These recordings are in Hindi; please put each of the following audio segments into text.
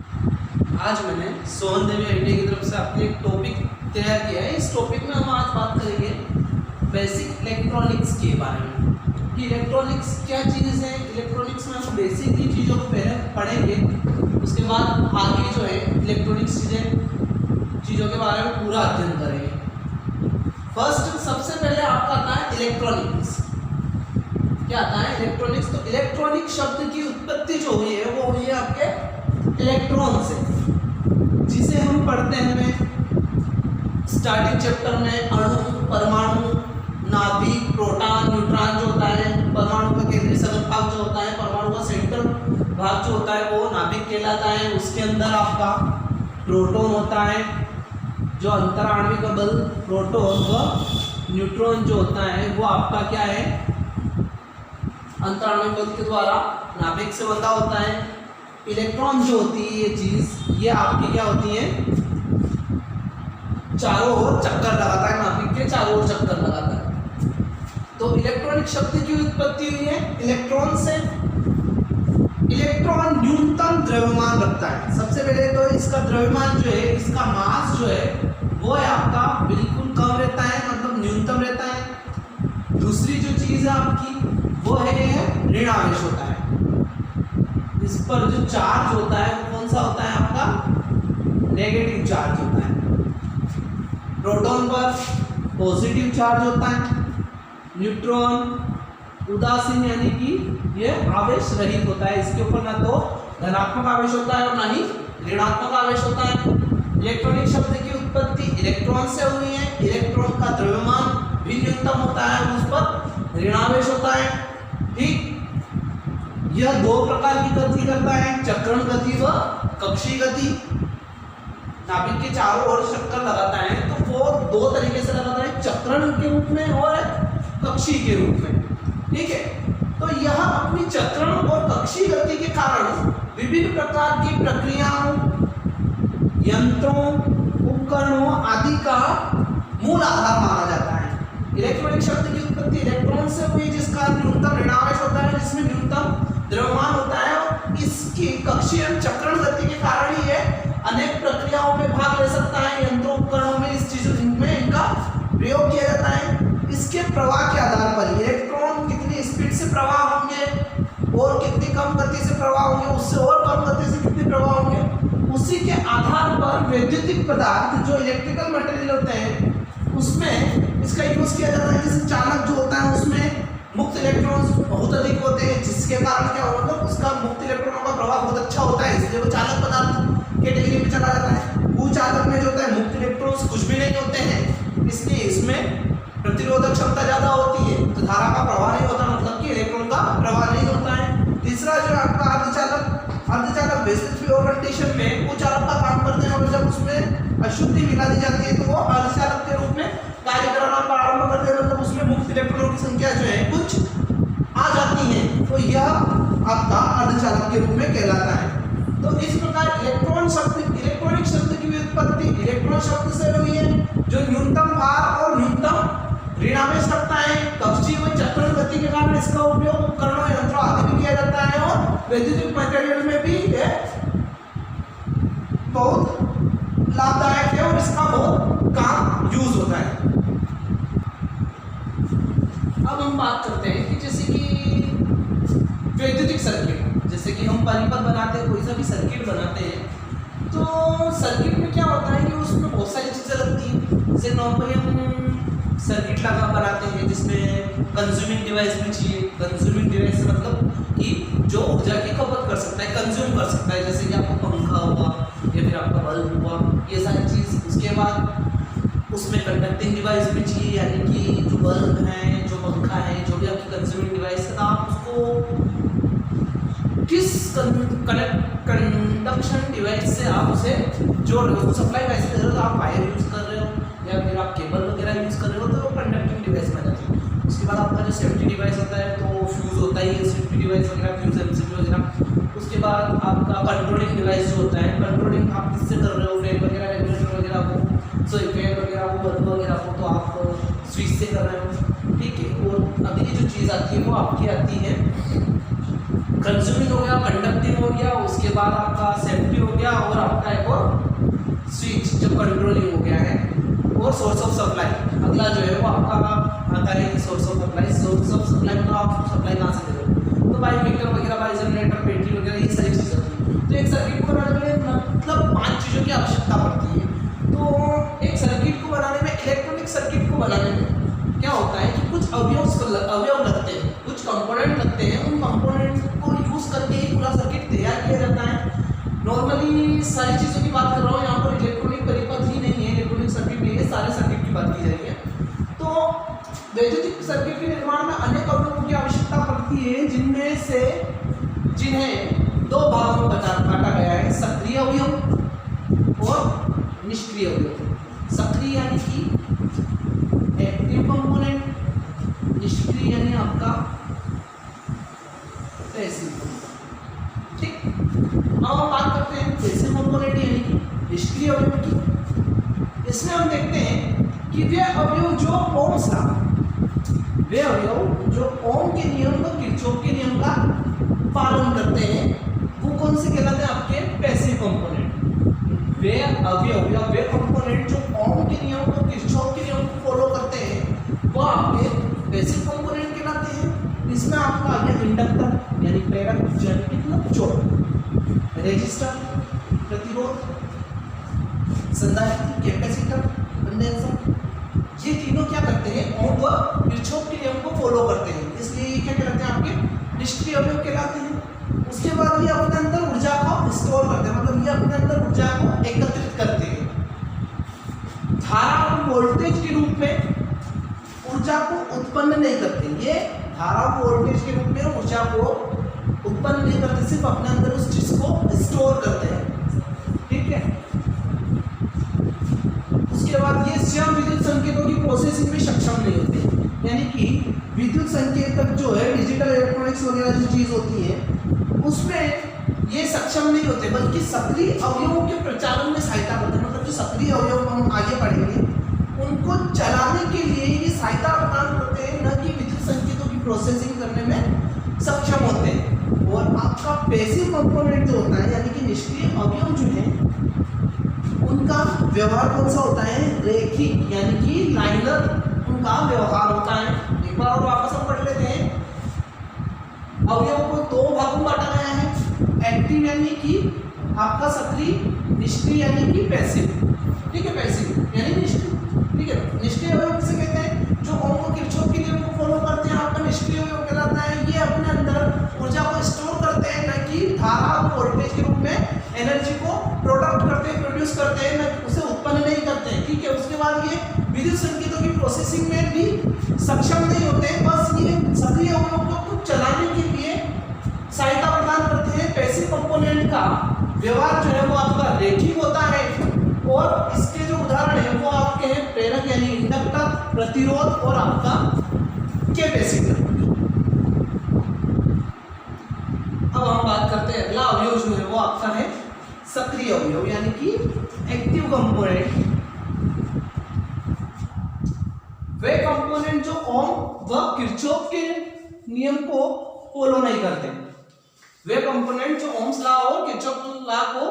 आज मैंने सोहन देवी आईटीआई की तरफ से आपके एक टॉपिक तैयार किया है। इस टॉपिक में हम आज बात करेंगे बेसिक इलेक्ट्रॉनिक्स के बारे में कि इलेक्ट्रॉनिक्स क्या चीज़ है। इलेक्ट्रॉनिक्स में हम बेसिक ही चीज़ों को पहले पढ़ेंगे, उसके बाद आगे जो है इलेक्ट्रॉनिक्स चीज़ों के बारे में पूरा अध्ययन करेंगे। फर्स्ट सबसे पहले आपका आता है इलेक्ट्रॉनिक्स। क्या आता है? इलेक्ट्रॉनिक्स। तो इलेक्ट्रॉनिक शब्द की उत्पत्ति जो हुई है वो हुई है आपके इलेक्ट्रॉन से, जिसे हम पढ़ते हैं स्टार्टिंग चैप्टर में अणु, परमाणु, नाभिक, प्रोटॉन, न्यूट्रॉन जो होता है। परमाणु का केंद्रीय सघन भाग जो होता है, परमाणु का सेंट्रल भाग जो होता है वो नाभिक कहलाता है। उसके अंदर आपका प्रोटॉन होता है, जो अंतराण्विक बल प्रोटॉन व न्यूट्रॉन जो होता है वो आपका क्या है, अंतराण्विक बल के द्वारा नाभिक से बंधा होता है। इलेक्ट्रॉन जो होती है ये चीज, ये आपकी क्या होती है, चारों ओर चक्कर लगाता है, नाभिक के चारों ओर चक्कर लगाता है। तो इलेक्ट्रॉनिक शब्द की उत्पत्ति हुई है इलेक्ट्रॉन से। इलेक्ट्रॉन न्यूनतम द्रव्यमान रखता है। सबसे पहले तो इसका द्रव्यमान जो है, इसका मास जो है वो है आपका बिल्कुल कम रहता है, मतलब न्यूनतम रहता है। दूसरी जो चीज है आपकी वो है ऋण आवेश होता है। इस पर जो चार्ज होता है वो कौन सा होता है आपका, नेगेटिव चार्ज होता है। प्रोटॉन पर पॉजिटिव चार्ज होता है। न्यूट्रॉन उदासीन यानी कि ये आवेश रहित होता है। इसके ऊपर ना तो धनात्मक आवेश होता है और ना ही ऋणात्मक आवेश होता है। इलेक्ट्रॉनिक शब्द की उत्पत्ति इलेक्ट्रॉन से हुई है। इलेक्ट्रॉन का द्रव्यमान भी न्यूनतम होता है, उस पर ऋणावेश होता है। ठीक, यह दो प्रकार की गति करता है, चक्रण गति व कक्षीय गति। नाभिक के चारों ओर चक्कर लगाता है तो वो दो तरीके से लगाता है, चक्रण के रूप में और कक्षीय के रूप में। ठीक है, तो यह अपनी चक्रण और कक्षीय गति के कारण विभिन्न प्रकार की प्रक्रियाओं, यंत्रों, उपकरणों आदि का मूल आधार माना जाता है। इलेक्ट्रॉनिक शब्द की उत्पत्ति इलेक्ट्रॉन से हुई, जिसका न्यूनतम ऋणावेश होता है, जिसमें न्यूनतम द्रव्यमान होता है और इसकी कक्षीय चक्रण गति के कारण ही ये अनेक प्रक्रियाओं में भाग ले सकता है। यंत्रों, उपकरणों में इस चीजों में इनका प्रयोग किया जाता है। इसके प्रवाह के आधार पर इलेक्ट्रॉन कितनी स्पीड से प्रवाह होंगे और कितनी कम गति से प्रवाह होंगे, उससे और कम गति से कितने प्रवाह होंगे, उसी के आधार पर वैद्युतिक पदार्थ जो इलेक्ट्रिकल मटेरियल होते हैं उसमें इसका यूज किया जाता है। जैसे चालक जो होता है उसमें मुक्त इलेक्ट्रॉन्स बहुत अधिक होते हैं, जिसके कारण क्या होगा, उसका मुक्त इलेक्ट्रॉनों का प्रवाह बहुत अच्छा होता है, इसलिए वो चालक पदार्थ कैटेगरी में चला जाता है। कुचालक में जो होता है मुक्त इलेक्ट्रॉन्स कुछ भी नहीं होते हैं, इसलिए इसमें प्रतिरोधक क्षमता ज्यादा होती है, तो धारा का प्रवाह नहीं होता, मतलब कि इलेक्ट्रॉन का प्रवाह नहीं होता है। तीसरा जो आपका अर्धचालक बेसिक और कंडीशन में कुचालक का काम करते हैं और जब उसमें अशुद्धि मिला दी जाती है तो वो अर्धचालक के रूप में कार्य करना प्रारंभ करते हैं, मतलब उसमें मुक्त इलेक्ट्रॉनों की संख्या जो है कुछ आ जाती है, तो यह आपका अर्धचालक के रूप में कहलाता है। तो इस प्रकार इलेक्ट्रॉनिक शब्द की उत्पत्ति इलेक्ट्रॉन शब्द से हुई है, जो न्यूनतम भार और न्यूनतम ऋणावेश रखता है। कक्षीय व चक्रण गति के कारण इसका उपयोग उपकरणों, यंत्रों आदि में किया जाता है और वैद्युतिक मटेरियल में भी बहुत लाभदायक है और इसका बहुत काम यूज होता है। अब हम बात करते हैं कि जैसे कि वैद्युतिक सर्किट, जैसे कि हम परिपथ बनाते हैं, कोई सा भी सर्किट बनाते हैं, तो सर्किट में क्या होता है कि उसमें बहुत सारी चीज़ें लगती हैं। जैसे नॉर्मली हम सर्किट लगा बनाते हैं जिसमें कंज्यूमिंग डिवाइस भी चाहिए। कंज्यूमिंग डिवाइस मतलब कि जो ऊर्जा की खपत कर सकता है, कंज्यूम कर सकता है, जैसे कि आपका पंखा हुआ या फिर आपका बल्ब हुआ, ये सारी चीज़। उसके बाद उसमें कंडक्टिंग डिवाइस भी चाहिए, यानी कि जो बल्ब है, जो पंखा है, जो भी आपकी कंज्यूमिंग डिवाइस है, आप उसको किस कंडक्शन डिवाइस से आप उसे जोड़ रहे हो। सप्लाई वाइज कर रहे हो, आप वायर यूज कर रहे हो या फिर आप केबल वगैरह यूज कर रहे हो, तो वो कंडक्टिंग डिवाइस बन जाती है। उसके बाद आपका जो सेफ्टी डिवाइस होता है तो फ्यूज होता है, ये सेफ्टी डिवाइस वगैरह, फ्यूज एमसीबी वगैरह। उसके बाद आपका कंट्रोलिंग डिवाइस जो होता है, कंट्रोलिंग आप किससे कर रहे हो, फैन वगैरह, रेगुलेटर वगैरह को, सो फैन वगैरह को, बल्ब वगैरह को तो आप स्विच से कर रहे हो। ठीक है, और अगली जो चीज़ आती है वो आपकी आती है कंज्यूमिंग हो गया, कंडक्टिंग हो गया, उसके बाद आपका सेफ्टी हो गया और आपका एक और स्विच जो कंट्रोलिंग हो गया है, और सोर्स ऑफ सप्लाई अगला जो है वो आपका आता है कि source of supply. Source of supply मतलब आप सप्लाई कहाँ से दे रहे हो, तो बाई मीटर वगैरह, बाई जनरेटर, बैटरी वगैरह, ये सारी चीज़ें होती हैं। तो एक सर्किट को बनाने में मतलब 5 चीज़ों की आवश्यकता पड़ती है। तो एक सर्किट को बनाने में, इलेक्ट्रॉनिक सर्किट को बनाने में क्या होता है कि कुछ अवयव लगते हैं, कुछ कंपोनेंट लगते हैं, उन कंपोनेंट को यूज करके ही पूरा सर्किट तैयार किया जाता है। नॉर्मली सारी चीज़ों की बात कर रहा हूँ, यहाँ पर इलेक्ट्रॉनिक परिपथ ही नहीं है, इलेक्ट्रॉनिक सर्किट नहीं है, सारे सर्किट की बात की जा रही है। तो वैद्युतिक सर्किट के निर्माण में अनेक अवयवों की आवश्यकता पड़ती है, जिन्हें 2 भागों में बांटा गया है, सक्रिय अवयव और निष्क्रिय अवयव। सक्रिय यानी कि एक्टिव कंपोनेंट, निष्क्रिय यानी आपका पैसिव कंपोनेंट। ठीक, अब हम बात करते हैं पैसिव कंपोनेंट यानी कि निष्क्रिय अवयव की। इसमें हम देखते हैं कि वे अवयव जो ओम्स लॉ, वे अवयव जो ओम के नियम और किरचॉफ के नियम का पालन करते हैं, वो कौन से कहलाते हैं, आपके पैसिव कंपोनेंट। वे अवयव या वे कंपोनेंट जो ओम के नियम और किरचॉफ के नियम को फॉलो करते हैं, वो आपके पैसिव कंपोनेंट कहलाते हैं। इसमें आपका आ गया इंडक्टर यानी प्रेरक, मतलब जोड़, रेजिस्टर प्रतिरोध, संधारित्र, कैपेसिटर, कंडेंसर, ये तीनों क्या करते हैं, ओम व किरचॉफ के नियम को फॉलो करते हैं, इसलिए ये क्या कहलाते हैं, आपके निष्क्रिय अवयव कहलाते हैं। उसके बाद ये अपने अंदर ऊर्जा को स्टोर करते हैं, मतलब ये अपने अंदर ऊर्जा को एकत्रित करते हैं। धारा और वोल्टेज के रूप में ऊर्जा को उत्पन्न नहीं करते, ये धारा और वोल्टेज के रूप में ऊर्जा को उत्पन्न नहीं करते, सिर्फ अपने अंदर उस चीज को स्टोर करते हैं। ठीक है, उसके बाद ये स्वयं विद्युत संकेतों की प्रोसेसिंग में सक्षम नहीं होते, यानी कि विद्युत संकेतक जो है, डिजिटल इलेक्ट्रॉनिक्स वगैरह जो चीज होती है, उसमें ये सक्षम नहीं होते, बल्कि सक्रिय अवयवों के प्रचालन में सहायता करते हैं। मतलब जो सक्रिय अवयव हम आगे पढ़ेंगे, उनको चलाने के लिए ये सहायता प्रदान करते हैं, न कि विद्युत संकेतों की प्रोसेसिंग करने में सक्षम होते हैं। और आपका पैसिव कंपोनेंट जो होता है, यानी कि निष्क्रिय अवयव जो है, उनका व्यवहार कौन सा होता है, रेखिक, यानी कि लाइनर उनका व्यवहार होता है। एक बार और वापस हम पढ़ लेते हैं। अवयव को 2 भागों में बांटा गया है, एक्टिव यानी कि आपका सक्रिय, निष्क्रिय यानी कि पैसिव। ठीक है, पैसिव यानी निष्क्रिय। ठीक है, निष्क्रिय अवयव किसे कहते हैं, जो ओम और किरचॉफ के नियम को फॉलो करते हैं, आपका निष्क्रिय अवयव कहलाता है। ये अपने अंदर ऊर्जा को स्टोर करते हैं, न कि धारा और वोल्टेज के रूप में एनर्जी को प्रोडक्ट करते हैं, प्रोड्यूस करते हैं, न उसे उत्पन्न नहीं करते हैं। ठीक है, उसके बाद ये विद्युत संकेतों की प्रोसेसिंग में भी सक्षम नहीं होते हैं, बस ये सक्रिय अवयवों को चलाने के लिए सहायता प्रदान करते हैं। पैसिव कंपोनेंट का व्यवहार जो है वो आपका रेखिक होता है, और इसके जो उदाहरण है वो आपके हैं प्रेरक यानी इंडक्टर, प्रतिरोध और आपका कैपेसिटर। अब हम बात करते हैं अगला अवयव जो है वो आपका है सक्रिय अवयव यानी कि एक्टिव कंपोनेंट। वे कंपोनेंट जो ओम व किरचॉफ के नियम को फॉलो नहीं करते, वे कंपोनेंट जो ओम्स लॉ और किरचॉफ लॉ को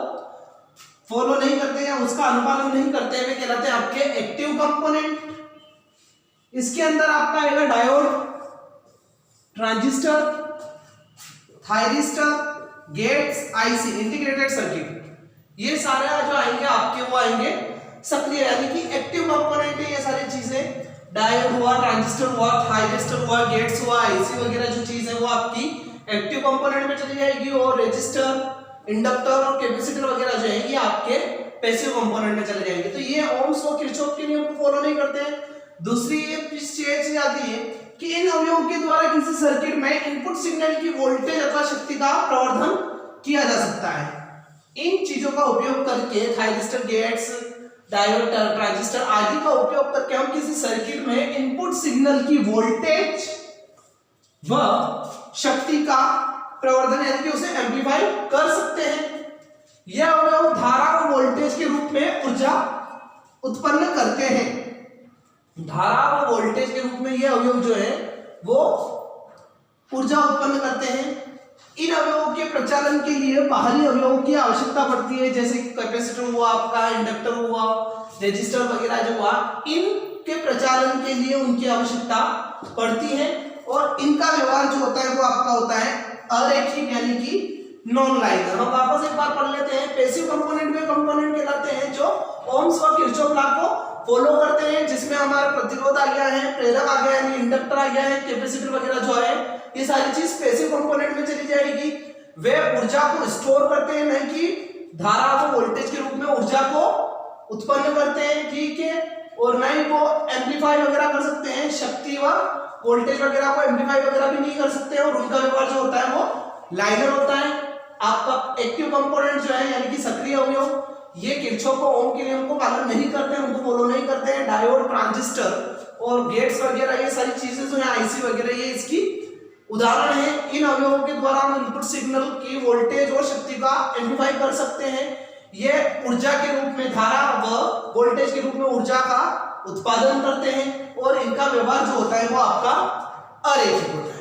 फॉलो नहीं करते या उसका अनुपालन नहीं करते, वे कहलाते हैं आपके एक्टिव कंपोनेंट। इसके अंदर आपका आएगा diode, transistor, thyristor, gates, IC, integrated circuit. ये सारे जो आएंगे आपके वो आएंगे सक्रिय यानी कि एक्टिव कंपोनेंट है। ये सारी चीजें, डायोड हुआ, ट्रांजिस्टर हुआ, थायरिस्टर हुआ, गेट्स हुआ, आईसी वगैरह जो चीज है वो आपकी एक्टिव कंपोनेंट में चली जाएगी, और रेजिस्टर, इंडक्टर और कैपेसिटर वगैरह जो है ये आपके पैसिव कंपोनेंट में चले जाएंगे। तो ये ओम्स और किरचॉफ के नियम को फॉलो नहीं करते हैं। दूसरी चीज आती है कि इन अवयवों के द्वारा किसी सर्किट में इनपुट सिग्नल की वोल्टेज अथवा शक्ति का प्रवर्धन किया जा सकता है। इन चीजों का उपयोग करके, थायरिस्टर, गेट्स, डायोड, ट्रांजिस्टर आदि का उपयोग करके हम किसी सर्किट में इनपुट सिग्नल की वोल्टेज व शक्ति का प्रवर्धन यानी कि उसे एम्पलीफाई कर सकते हैं। यह अवयव धारा और वोल्टेज के रूप में ऊर्जा उत्पन्न करते हैं। धारा और वोल्टेज के रूप में यह अवयव जो है वो ऊर्जा उत्पन्न करते हैं। इन अवयवों के प्रचालन के लिए बाहरी अवयवों की आवश्यकता पड़ती है, जैसे कैपेसिटर हुआ आपका, इंडक्टर हुआ, रेजिस्टर वगैरह जो हुआ, इनके प्रचालन के लिए उनकी आवश्यकता पड़ती है। और इनका व्यवहार जो होता है वो आपका होता है अरैखिक यानी कि नॉन लाइनर। हम वापस एक बार पढ़ लेते हैं। पैसिव कंपोनेंट में कंपोनेंट कहलाते हैं जो ओम्स व किरचॉफ लॉ को फॉलो करते हैं, जिसमें हमारा प्रतिरोध आ गया है, प्रेरक आ गया है, इंडक्टर आ गया है, कैपेसिटर वगैरह जो है, ये सारी चीज पैसिव कंपोनेंट में चली जाएगी। वे ऊर्जा को स्टोर करते हैं, नहीं कि धारा को वोल्टेज के रूप में ऊर्जा को उत्पन्न करते हैं, ठीक है, और नहीं वो एम्पलीफाई वगैरह कर सकते हैं, शक्ति व वोल्टेज वगैरह को एम्पलीफाई वगैरह भी नहीं कर सकते, और उनका व्यवहार जो होता है वो लाइनर होता है। आपका एक्टिव कंपोनेंट जो है यानी कि सक्रिय अवयव, ये किरचॉफ को ओम के नियम को पालन नहीं करते हैं, उनको फॉलो नहीं करते हैं। डायोड, ट्रांजिस्टर और गेट्स वगैरह ये सारी चीजें जो है, आईसी वगैरह, ये इसकी उदाहरण है। इन अवयवों के द्वारा हम इनपुट सिग्नल की वोल्टेज और शक्ति का एम्पलीफाई कर सकते हैं। ये ऊर्जा के रूप में धारा व वोल्टेज के रूप में ऊर्जा का उत्पादन करते हैं, और इनका व्यवहार जो होता है वो आपका अरैखिक होता है।